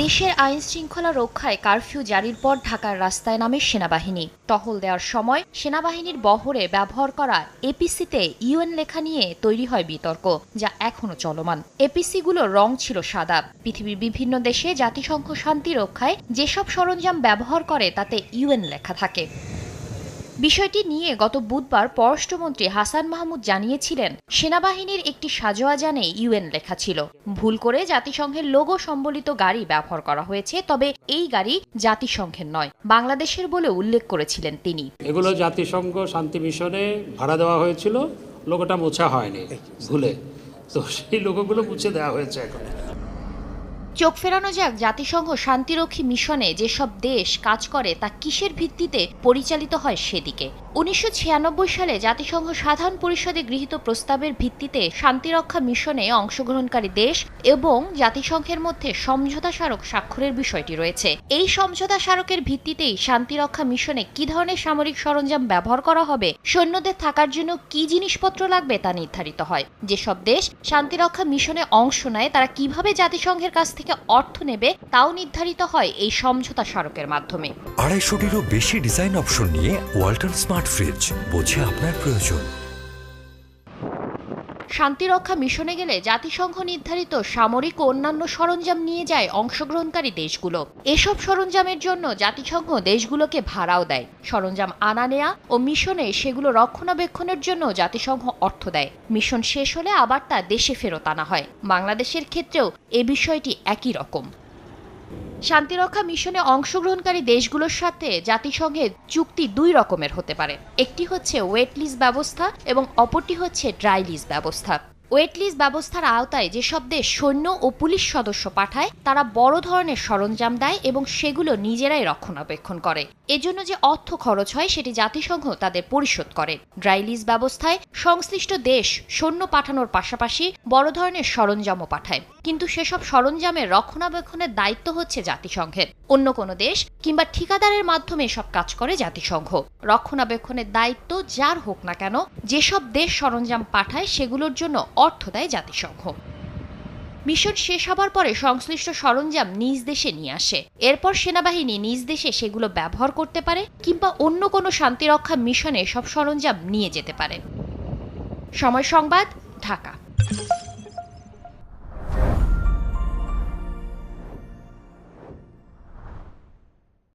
দেশের আইন শৃঙ্খলা রক্ষায় কারফিউ জারির পর ঢাকার রাস্তায় নামে সেনাবাহিনী। টহল দেওয়ার সময় সেনাবাহিনীর বহরে ব্যবহার করা এপিসিতে ইউএন লেখা নিয়ে তৈরি হয় বিতর্ক, যা এখনো চলমান। এপিসিগুলোর রং ছিল সাদা। পৃথিবীর বিভিন্ন দেশে জাতিসংঘ শান্তি রক্ষায় যেসব সরঞ্জাম ব্যবহার করে তাতে ইউএন লেখা থাকে। বিষয়টি নিয়ে গত বুধবার পররাষ্ট্রমন্ত্রী হাসান মাহমুদ জানিয়েছিলেন, সেনাবাহিনীর একটি সাজোয়া যানে ইউএন লেখা ছিল। ভুল করে জাতিসংঘের লোগো সম্বলিত গাড়ি ব্যবহার করা হয়েছে, তবে এই গাড়ি জাতিসংঘের নয়, বাংলাদেশের বলে উল্লেখ করেছিলেন তিনি। এগুলো জাতিসংঘ শান্তি মিশনে ভাড়া দেওয়া হয়েছিল, লোগোটা মোছা হয়নি ভুলে, তো সেই লোগোগুলো মুছে দেওয়া হয়েছে এখন। চোখ ফেরানো যাক, জাতিসংঘ শান্তিরক্ষী মিশনে যেসব দেশ কাজ করে তা কিসের ভিত্তিতে পরিচালিত হয় সেদিকে। 1996 সালে জাতিসংঘ সাধারণ পরিষদে গৃহীত প্রস্তাবের ভিত্তিতে শান্তিরক্ষা মিশনে অংশগ্রহণকারী দেশ এবং জাতিসংঘের মধ্যে সমঝোতা স্মারক স্বাক্ষরের বিষয়টি রয়েছে। এই সমঝোতা স্মারকের ভিত্তিতেই শান্তিরক্ষা মিশনে কি ধরনের সামরিক সরঞ্জাম ব্যবহার করা হবে, সৈন্যদের থাকার জন্য কি জিনিসপত্র লাগবে তা নির্ধারিত হয়। যেসব দেশ শান্তিরক্ষা মিশনে অংশ নেয় তারা কিভাবে জাতিসংঘের কাছ থেকে অর্থ নেবে তাও নির্ধারিত হয় এই সমঝোতা স্মারকের মাধ্যমে। 250-টিরও বেশি ডিজাইন অপশন নিয়ে ওয়ালটন স্মার্ট ফ্রিজ, বোঝে আপনার প্রয়োজন। শান্তিরক্ষা মিশনে গেলে জাতিসংঘ নির্ধারিত সামরিক ও অন্যান্য সরঞ্জাম নিয়ে যায় অংশগ্রহণকারী দেশগুলো। এসব সরঞ্জামের জন্য জাতিসংঘ দেশগুলোকে ভাড়াও দেয়। সরঞ্জাম আনা নেয়া ও মিশনে সেগুলো রক্ষণাবেক্ষণের জন্য জাতিসংঘ অর্থ দেয়। মিশন শেষ হলে আবার তা দেশে ফেরত আনা হয়। বাংলাদেশের ক্ষেত্রেও এ বিষয়টি একই রকম। শান্তিরক্ষা মিশনে অংশগ্রহণকারী দেশগুলোর সাথে জাতিসংঘের চুক্তি দুই রকমের হতে পারে। একটি হচ্ছে ওয়েট লিজ ব্যবস্থা এবং অপরটি হচ্ছে ড্রাই লিজ ব্যবস্থা। ওয়েট লিজ ব্যবস্থার আওতায় যেসব দেশ সৈন্য ও পুলিশ সদস্য পাঠায় তারা বড় ধরনের সরঞ্জাম দেয় এবং সেগুলো নিজেরাই রক্ষণাবেক্ষণ করে। এজন্য যে অর্থ খরচ হয় সেটি জাতিসংঘ তাদের পরিশোধ করে। ড্রাই লিজ ব্যবস্থায় সংশ্লিষ্ট দেশ সৈন্য পাঠানোর পাশাপাশি বড় ধরনের সরঞ্জামও পাঠায়, কিন্তু সেসব সরঞ্জামের রক্ষণাবেক্ষণের দায়িত্ব হচ্ছে জাতিসংঘের। অন্য কোনো দেশ কিংবা ঠিকাদারের মাধ্যমে এসব কাজ করে জাতিসংঘ। রক্ষণাবেক্ষণের দায়িত্ব যার হোক না কেন, যেসব দেশ সরঞ্জাম পাঠায় সেগুলোর জন্য অর্থ দেয় জাতিসংঘ। মিশন শেষ হবার পরে সংশ্লিষ্ট সরঞ্জাম নিজ দেশে নিয়ে আসে। এরপর সেনাবাহিনী নিজ দেশে সেগুলো ব্যবহার করতে পারে কিংবা অন্য কোনো শান্তিরক্ষা মিশনে সব সরঞ্জাম নিয়ে যেতে পারে। সময় সংবাদ, ঢাকা।